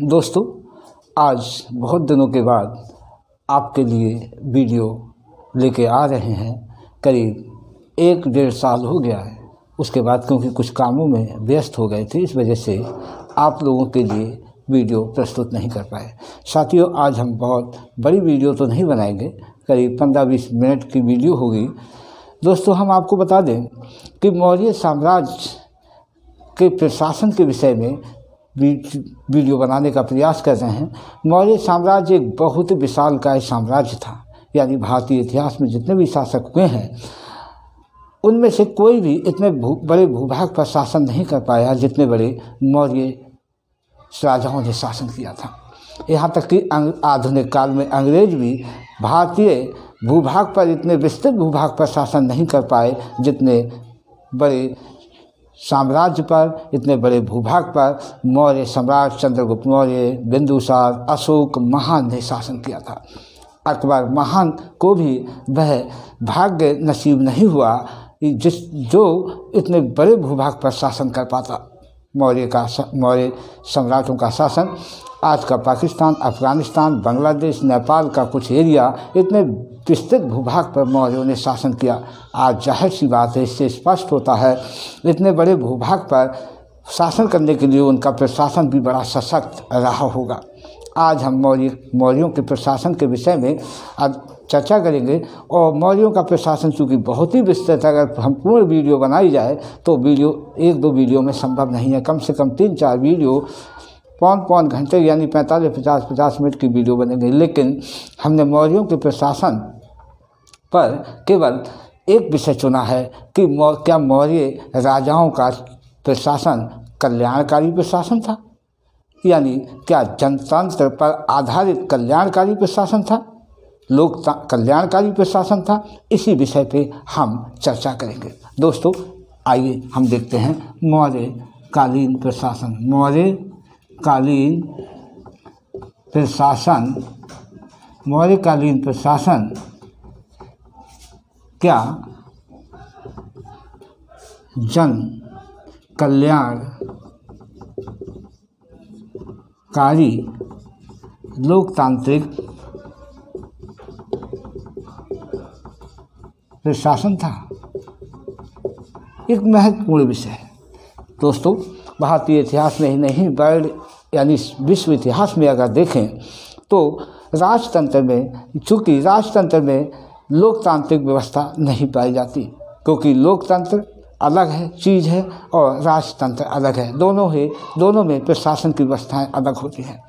दोस्तों, आज बहुत दिनों के बाद आपके लिए वीडियो लेके आ रहे हैं। करीब 1-1.5 साल हो गया है। उसके बाद क्योंकि कुछ कामों में व्यस्त हो गए थे, इस वजह से आप लोगों के लिए वीडियो प्रस्तुत नहीं कर पाए। साथियों, आज हम बहुत बड़ी वीडियो तो नहीं बनाएंगे, करीब 15-20 मिनट की वीडियो होगी। दोस्तों, हम आपको बता दें कि मौर्य साम्राज्य के प्रशासन के विषय में वीडियो बनाने का प्रयास कर रहे हैं। मौर्य साम्राज्य एक बहुत विशालकाय साम्राज्य था, यानी भारतीय इतिहास में जितने भी शासक हुए हैं उनमें से कोई भी इतने बड़े भूभाग पर शासन नहीं कर पाया जितने बड़े मौर्य राजाओं ने शासन किया था। यहाँ तक कि आधुनिक काल में अंग्रेज भी भारतीय भूभाग पर इतने विस्तृत भूभाग पर शासन नहीं कर पाए जितने बड़े साम्राज्य पर, इतने बड़े भूभाग पर मौर्य सम्राट चंद्रगुप्त मौर्य, बिंदुसार, अशोक महान ने शासन किया था। अकबर महान को भी वह भाग्य नसीब नहीं हुआ जो इतने बड़े भूभाग पर शासन कर पाता। मौर्य सम्राटों का शासन आज का पाकिस्तान, अफगानिस्तान, बांग्लादेश, नेपाल का कुछ एरिया, इतने विस्तृत भूभाग पर मौर्यों ने शासन किया। आज जाहिर सी बात है, इससे स्पष्ट होता है इतने बड़े भूभाग पर शासन करने के लिए उनका प्रशासन भी बड़ा सशक्त रहा होगा। आज हम मौर्यों के प्रशासन के विषय में आज चर्चा करेंगे। और मौर्यों का प्रशासन चूँकि बहुत ही विस्तृत है, अगर हम पूर्ण वीडियो बनाई जाए तो वीडियो 1-2 वीडियो में संभव नहीं है। कम से कम 3-4 वीडियो पौन घंटे यानी 45-50 मिनट की वीडियो बनेंगे। लेकिन हमने मौर्यों के प्रशासन पर केवल एक विषय चुना है कि क्या मौर्य राजाओं का प्रशासन कल्याणकारी प्रशासन था, यानी क्या जनतंत्र पर आधारित कल्याणकारी प्रशासन था, लोक कल्याणकारी प्रशासन था। इसी विषय पे हम चर्चा करेंगे। दोस्तों, आइए हम देखते हैं मौर्यकालीन प्रशासन। मौर्यकालीन प्रशासन क्या जन कल्याणकारी लोकतांत्रिक प्रशासन था? एक महत्वपूर्ण विषय है दोस्तों। भारतीय इतिहास में ही नहीं, वर्ल्ड यानी विश्व इतिहास में अगर देखें तो राजतंत्र में, चूँकि राजतंत्र में लोकतांत्रिक व्यवस्था नहीं पाई जाती, क्योंकि लोकतंत्र अलग है चीज़ है और राजतंत्र अलग है। दोनों में प्रशासन की व्यवस्थाएं अलग होती हैं।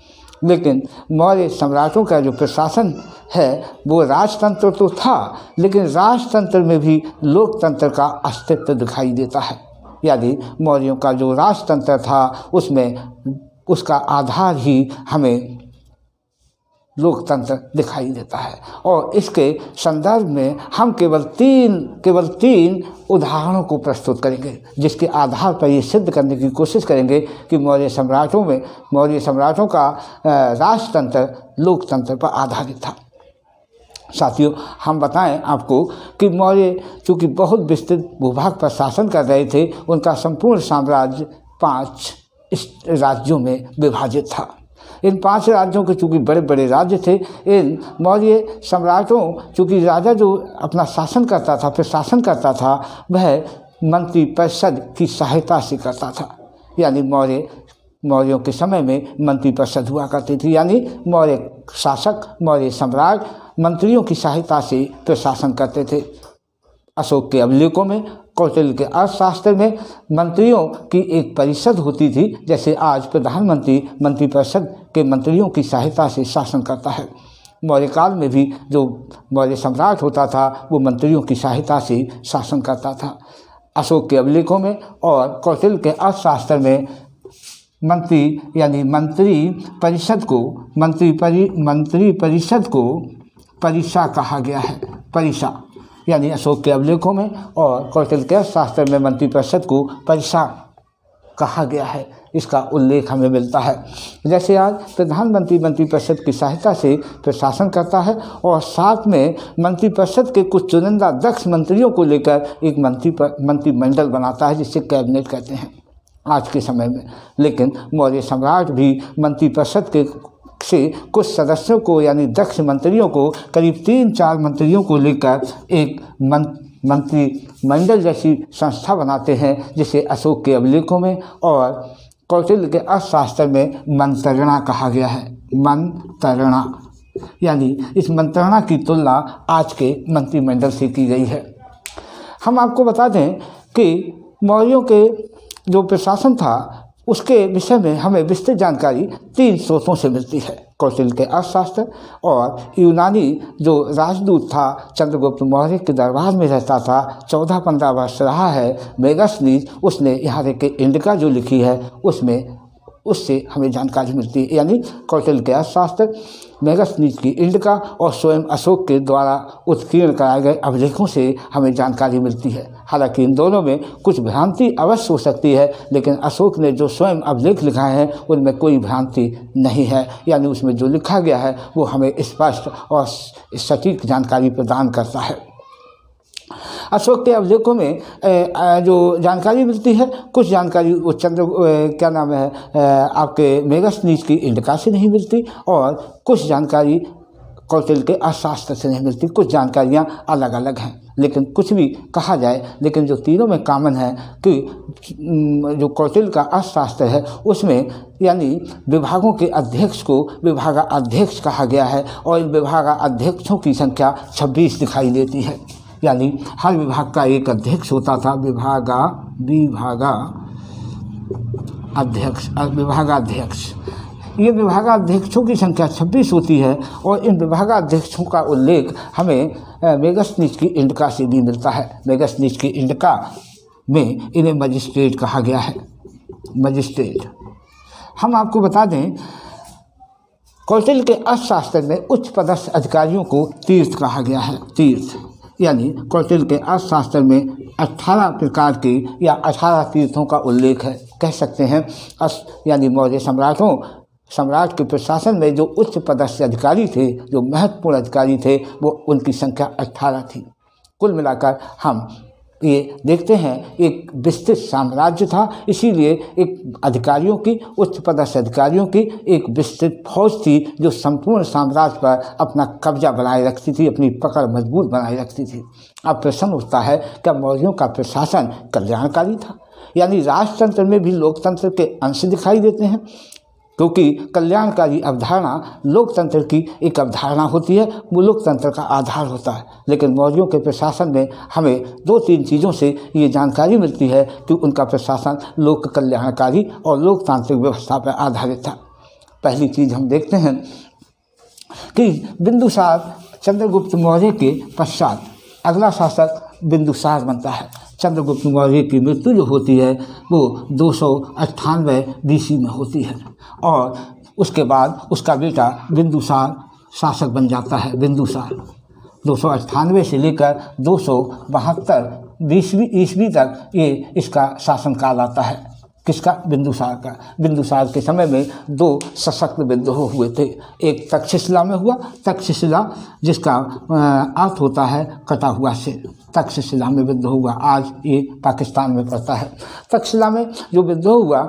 लेकिन मौर्य सम्राटों का जो प्रशासन है वो राजतंत्र तो था, लेकिन राजतंत्र में भी लोकतंत्र का अस्तित्व दिखाई देता है। यानी मौर्यों का जो राजतंत्र था उसमें उसका आधार ही हमें लोकतंत्र दिखाई देता है। और इसके संदर्भ में हम केवल तीन उदाहरणों को प्रस्तुत करेंगे, जिसके आधार पर ये सिद्ध करने की कोशिश करेंगे कि मौर्य सम्राटों का राजतंत्र लोकतंत्र पर आधारित था। साथियों, हम बताएं आपको कि मौर्य चूँकि बहुत विस्तृत भूभाग पर शासन कर रहे थे, उनका संपूर्ण साम्राज्य 5 राज्यों में विभाजित था। इन 5 राज्यों के चूँकि बड़े बड़े राज्य थे, इन मौर्य सम्राटों चूँकि राजा जो अपना शासन करता था, प्रशासन करता था, वह मंत्री परिषद की सहायता से करता था। यानी मौर्यों के समय में मंत्री परिषद हुआ करती थी, यानी मौर्य शासक, मौर्य सम्राट मंत्रियों की सहायता से प्रशासन करते थे। अशोक के अभिलेखों में, कौटिल्य के अर्थशास्त्र में मंत्रियों की एक परिषद होती थी। जैसे आज प्रधानमंत्री मंत्रिपरिषद के मंत्रियों की सहायता से शासन करता है, मौर्य काल में भी जो मौर्य सम्राट होता था वो मंत्रियों की सहायता से शासन करता था। अशोक के अभिलेखों में और कौटिल्य के अर्थशास्त्र में मंत्री यानी मंत्री परिषद को परिषा कहा गया है। परिषा यानी अशोक के अभिलेखों में और कौटिल्य के शास्त्र में मंत्रिपरिषद को परिषा कहा गया है। इसका उल्लेख हमें मिलता है। जैसे आज प्रधानमंत्री मंत्रिपरिषद की सहायता से प्रशासन करता है और साथ में मंत्रिपरिषद के कुछ चुनिंदा दक्ष मंत्रियों को लेकर एक मंत्रिमंडल बनाता है, जिससे कैबिनेट कहते हैं। आज के समय में। लेकिन मौर्य सम्राट भी मंत्रिपरिषद के से कुछ सदस्यों को यानी दक्ष मंत्रियों को, करीब 3-4 मंत्रियों को लेकर एक मंत्रिमंडल जैसी संस्था बनाते हैं, जिसे अशोक के अभिलेखों में और कौटिल्य के अर्थशास्त्र में मंत्रणा कहा गया है। मंत्रणा यानी इस मंत्रणा की तुलना आज के मंत्रिमंडल से की गई है। हम आपको बता दें कि मौर्यों के जो प्रशासन था उसके विषय में हमें विस्तृत जानकारी 3 स्रोतों से मिलती है। कौटिल्य के अर्थशास्त्र और यूनानी जो राजदूत था चंद्रगुप्त मौर्य के दरबार में रहता था, 14-15 वर्ष रहा है, मेगस्थनीज, उसने यहाँ के इंडिका जो लिखी है उससे हमें जानकारी मिलती है। यानी कौटिल्य के अर्थशास्त्र, मेगस्थनीज की इंडिका और स्वयं अशोक के द्वारा उत्कीर्ण कराए गए अभिलेखों से हमें जानकारी मिलती है। हालांकि इन दोनों में कुछ भ्रांति अवश्य हो सकती है, लेकिन अशोक ने जो स्वयं अभिलेख लिखाए हैं उनमें कोई भ्रांति नहीं है। यानी उसमें जो लिखा गया है वो हमें स्पष्ट और सटीक जानकारी प्रदान करता है। अशोक के अभिलेखों में जो जानकारी मिलती है, कुछ जानकारी वो आपके मेगस्थनीज की इंडिका से नहीं मिलती और कुछ जानकारी कौटिल्य के अर्थशास्त्र से नहीं मिलती। कुछ जानकारियाँ अलग अलग हैं, लेकिन कुछ भी कहा जाए, लेकिन जो तीनों में कॉमन है कि जो कौटिल्य का अर्थशास्त्र है उसमें यानी विभागों के अध्यक्ष को विभागाध्यक्ष कहा गया है और इन विभागाध्यक्षों की संख्या 26 दिखाई देती है। यानी हर विभाग का एक अध्यक्ष होता था, विभागाध्यक्ष। ये विभागाध्यक्षों की संख्या 26 होती है और इन विभागाध्यक्षों का उल्लेख हमें मेगस्थनीज की इंडिका से भी मिलता है। मेगस्थनीज की इंडिका में इन्हें मजिस्ट्रेट कहा गया है। मजिस्ट्रेट। हम आपको बता दें कौटिल्य के अर्थशास्त्र में उच्च पदस्थ अधिकारियों को तीर्थ कहा गया है। तीर्थ यानी कौटिल्य के अर्थशास्त्र में 18 प्रकार के या 18 तीर्थों का उल्लेख है। कह सकते हैं यानी मौर्य सम्राट के प्रशासन में जो उच्च पदस्थ अधिकारी थे, जो महत्वपूर्ण अधिकारी थे, वो उनकी संख्या 18 थी। कुल मिलाकर हम ये देखते हैं एक विस्तृत साम्राज्य था, इसीलिए एक अधिकारियों की, उच्च पदस्थ अधिकारियों की एक विस्तृत फौज थी जो संपूर्ण साम्राज्य पर अपना कब्जा बनाए रखती थी, अपनी पकड़ मजबूत बनाए रखती थी। अब प्रश्न उठता है क्या मौर्यों का प्रशासन कल्याणकारी था? यानी राजतंत्र में भी लोकतंत्र के अंश दिखाई देते हैं, क्योंकि कल्याणकारी अवधारणा लोकतंत्र की एक अवधारणा होती है, वो लोकतंत्र का आधार होता है। लेकिन मौर्यों के प्रशासन में हमें 2-3 चीज़ों से ये जानकारी मिलती है कि उनका प्रशासन लोक कल्याणकारी और लोकतांत्रिक व्यवस्था पर आधारित था। पहली चीज़ हम देखते हैं कि बिंदुसार चंद्रगुप्त मौर्य के पश्चात अगला शासक बिंदुसार बनता है। चंद्रगुप्त मौर्य की मृत्यु जो होती है वो 298 BC में होती है और उसके बाद उसका बेटा बिंदुसार शासक बन जाता है। बिंदुसार 298 से लेकर 272 ईस्वी तक ये इसका शासनकाल आता है। किसका? बिंदुसार का। बिंदुसार के समय में 2 सशक्त विद्रोह हुए थे। एक तक्षशिला में हुआ, तक्षशिला जिसका अर्थ होता है कटा हुआ सिर, तक्षशिला में विद्रोह हुआ। आज ये पाकिस्तान में पड़ता है। तक्षशिला में जो विद्रोह हुआ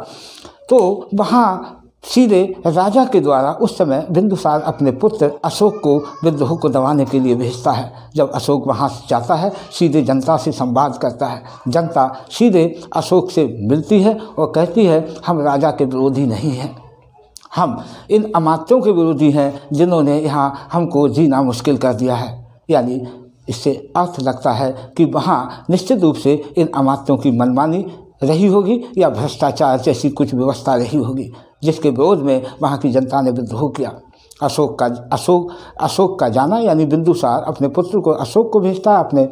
तो वहाँ सीधे राजा के द्वारा उस समय बिंदुसार अपने पुत्र अशोक को विद्रोह को दबाने के लिए भेजता है। जब अशोक वहाँ से जाता है, सीधे जनता से संवाद करता है। जनता सीधे अशोक से मिलती है और कहती है हम राजा के विरोधी नहीं हैं, हम इन अमात्यों के विरोधी हैं जिन्होंने यहाँ हमको जीना मुश्किल कर दिया है। यानी इससे अर्थ लगता है कि वहाँ निश्चित रूप से इन अमात्यों की मनमानी रही होगी या भ्रष्टाचार जैसी कुछ व्यवस्था रही होगी, जिसके विरोध में वहाँ की जनता ने विद्रोह किया। अशोक का जाना यानी बिंदुसार अपने पुत्र को, अशोक को भेजता है, अपने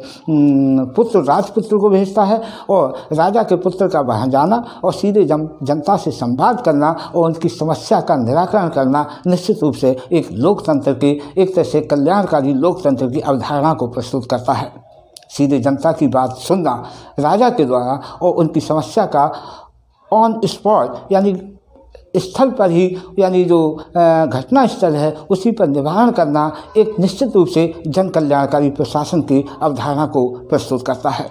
पुत्र राजपुत्र को भेजता है और राजा के पुत्र का वहाँ जाना और सीधे जनता से संवाद करना और उनकी समस्या का निराकरण करना निश्चित रूप से एक लोकतंत्र की, एक तरह से कल्याणकारी लोकतंत्र की अवधारणा को प्रस्तुत करता है। सीधे जनता की बात सुनना राजा के द्वारा और उनकी समस्या का ऑन स्पॉट यानी स्थल पर ही, यानी जो घटना स्थल है उसी पर निवारण करना एक निश्चित रूप से जन कल्याणकारी प्रशासन की अवधारणा को प्रस्तुत करता है।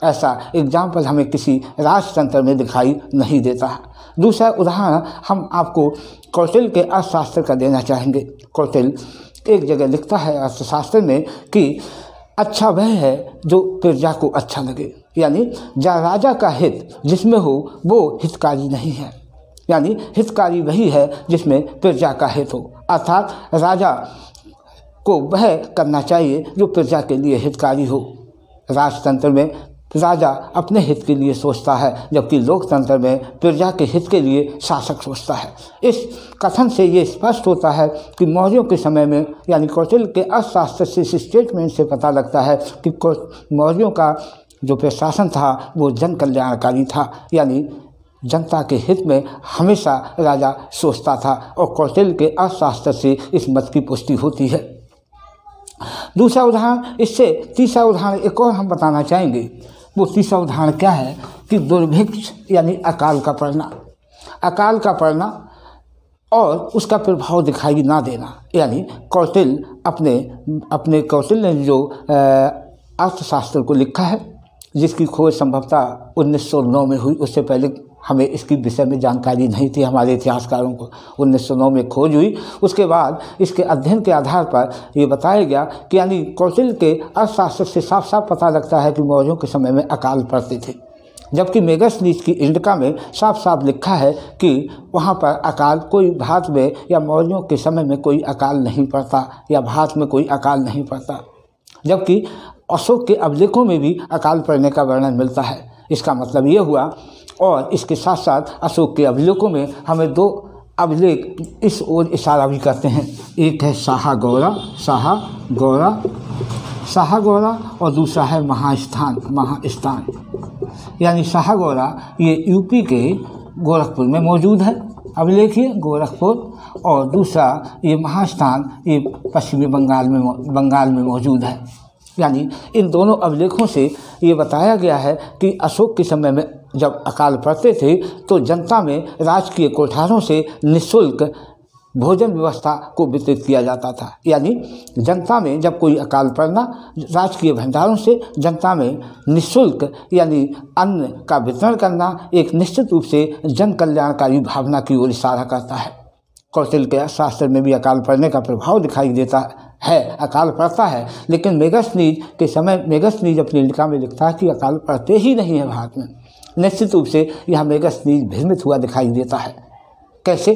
ऐसा एग्जाम्पल हमें किसी राजतंत्र में दिखाई नहीं देता है। दूसरा उदाहरण हम आपको कौटिल्य के अर्थशास्त्र का देना चाहेंगे। कौटिल्य एक जगह लिखता है अर्थशास्त्र में कि अच्छा वह है जो प्रजा को अच्छा लगे, यानी राजा का हित जिसमें हो वो हितकारी नहीं है, यानी हितकारी वही है जिसमें प्रजा का हित हो। अर्थात राजा को वह करना चाहिए जो प्रजा के लिए हितकारी हो। राजतंत्र में राजा अपने हित के लिए सोचता है, जबकि लोकतंत्र में प्रजा के हित के लिए शासक सोचता है। इस कथन से ये स्पष्ट होता है कि मौर्यों के समय में, यानी कौटिल्य के अर्थशास्त्र से, इस स्टेटमेंट से पता लगता है कि मौर्यों का जो प्रशासन था वो जन कल्याणकारी था, यानी जनता के हित में हमेशा राजा सोचता था। और कौटिल्य के अर्थशास्त्र से इस मत की पुष्टि होती है। दूसरा उदाहरण, इससे तीसरा उदाहरण एक और हम बताना चाहेंगे। वो तीसरा उदाहरण क्या है कि दुर्भिक्ष यानी अकाल का पड़ना, अकाल का पड़ना और उसका प्रभाव दिखाई ना देना। यानी कौटिल्य अपने कौटिल्य ने जो अर्थशास्त्र को लिखा है, जिसकी खोज संभवतः 1909 में हुई, उससे पहले हमें इसकी विषय में जानकारी नहीं थी हमारे इतिहासकारों को। 1909 में खोज हुई, उसके बाद इसके अध्ययन के आधार पर ये बताया गया कि यानी कौटिल्य के अर्थशास्त्र से साफ साफ पता लगता है कि मौर्यों के समय में अकाल पड़ते थे, जबकि मेगास्थनीज की इंडिका में साफ साफ लिखा है कि वहाँ पर अकाल कोई भारत में या मौर्यों के समय में कोई अकाल नहीं पड़ता, या भारत में कोई अकाल नहीं पड़ता। जबकि अशोक के अभिलेखों में भी अकाल पड़ने का वर्णन मिलता है। इसका मतलब ये हुआ, और इसके साथ साथ अशोक के अभिलेखों में हमें दो अभिलेख इस ओर इशारा भी करते हैं। एक है शाहगौरा और दूसरा है महास्थान। यानी शाहगौरा ये यूपी के गोरखपुर में मौजूद है अभिलेख, ये गोरखपुर, और दूसरा ये महास्थान ये पश्चिमी बंगाल में मौजूद है। यानी इन दोनों अभिलेखों से ये बताया गया है कि अशोक के समय में जब अकाल पड़ते थे तो जनता में राजकीय कोठारों से निःशुल्क भोजन व्यवस्था को वितरित किया जाता था। यानी जनता में जब कोई अकाल पड़ना, राजकीय भंडारों से जनता में निःशुल्क यानी अन्न का वितरण करना एक निश्चित रूप से जन कल्याणकारी भावना की ओर इशारा करता है। कौटिल्य के शास्त्र में भी अकाल पड़ने का प्रभाव दिखाई देता है, अकाल पड़ता है, लेकिन मेगास्थनीज के समय मेगास्थनीज अपनी लिखा में लिखता है कि अकाल पड़ते ही नहीं है भारत में। निश्चित रूप से यह मेगास्थनीज भ्रमित हुआ दिखाई देता है। कैसे?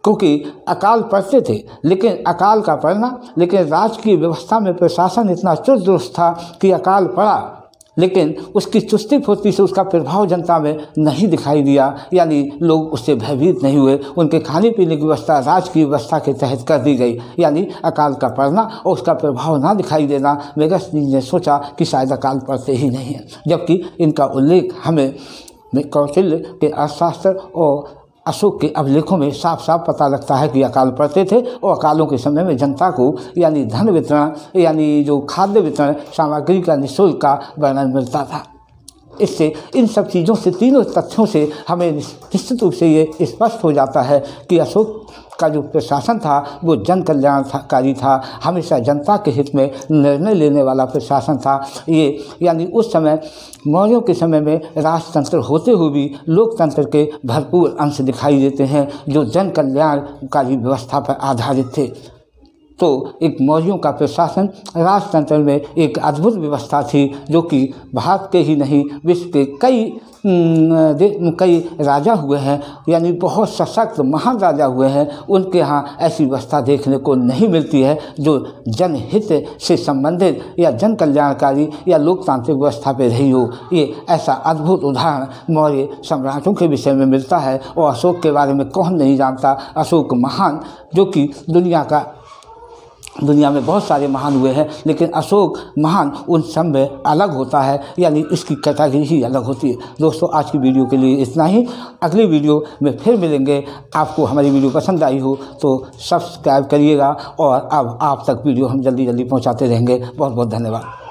क्योंकि अकाल पड़ते थे, लेकिन अकाल का पड़ना, लेकिन राजकीय व्यवस्था में प्रशासन इतना चुस्त दुरुस्त था कि अकाल पड़ा, लेकिन उसकी चुस्ती फुर्ती से उसका प्रभाव जनता में नहीं दिखाई दिया, यानी लोग उससे भयभीत नहीं हुए। उनके खाने पीने की व्यवस्था राजकीय व्यवस्था के तहत कर दी गई। यानी अकाल का पड़ना और उसका प्रभाव ना दिखाई देना, मेगास्थनीज ने सोचा कि शायद अकाल पड़ते ही नहीं है। जबकि इनका उल्लेख हमें कौटिल्य के अर्थशास्त्र और अशोक के अभिलेखों में साफ साफ पता लगता है कि अकाल पड़ते थे, और अकालों के समय में जनता को यानी धन वितरण, यानी जो खाद्य वितरण सामग्री का निःशुल्क का वर्णन मिलता था। इससे इन सब चीज़ों से, तीनों तथ्यों से हमें निश्चित रूप से ये स्पष्ट हो जाता है कि अशोक का जो प्रशासन था वो जन कल्याणकारी था, हमेशा जनता के हित में निर्णय लेने वाला प्रशासन था। ये यानी उस समय मौर्यों के समय में राजतंत्र होते हुए भी लोकतंत्र के भरपूर अंश दिखाई देते हैं जो जन कल्याणकारी व्यवस्था पर आधारित थे। तो एक मौर्यों का प्रशासन राजतंत्र में एक अद्भुत व्यवस्था थी, जो कि भारत के ही नहीं विश्व के कई राजा हुए हैं, यानी बहुत सशक्त महान राजा हुए हैं, उनके यहाँ ऐसी व्यवस्था देखने को नहीं मिलती है जो जनहित से संबंधित या जन कल्याणकारी या लोकतांत्रिक व्यवस्था पे रही हो। ये ऐसा अद्भुत उदाहरण मौर्य सम्राटों के विषय में मिलता है। और अशोक के बारे में कौन नहीं जानता, अशोक महान, जो कि दुनिया में बहुत सारे महान हुए हैं, लेकिन अशोक महान उन सब में अलग होता है, यानी इसकी कैटेगरी ही अलग होती है। दोस्तों, आज की वीडियो के लिए इतना ही। अगली वीडियो में फिर मिलेंगे। आपको हमारी वीडियो पसंद आई हो तो सब्सक्राइब करिएगा, और अब आप तक वीडियो हम जल्दी पहुंचाते रहेंगे। बहुत बहुत धन्यवाद।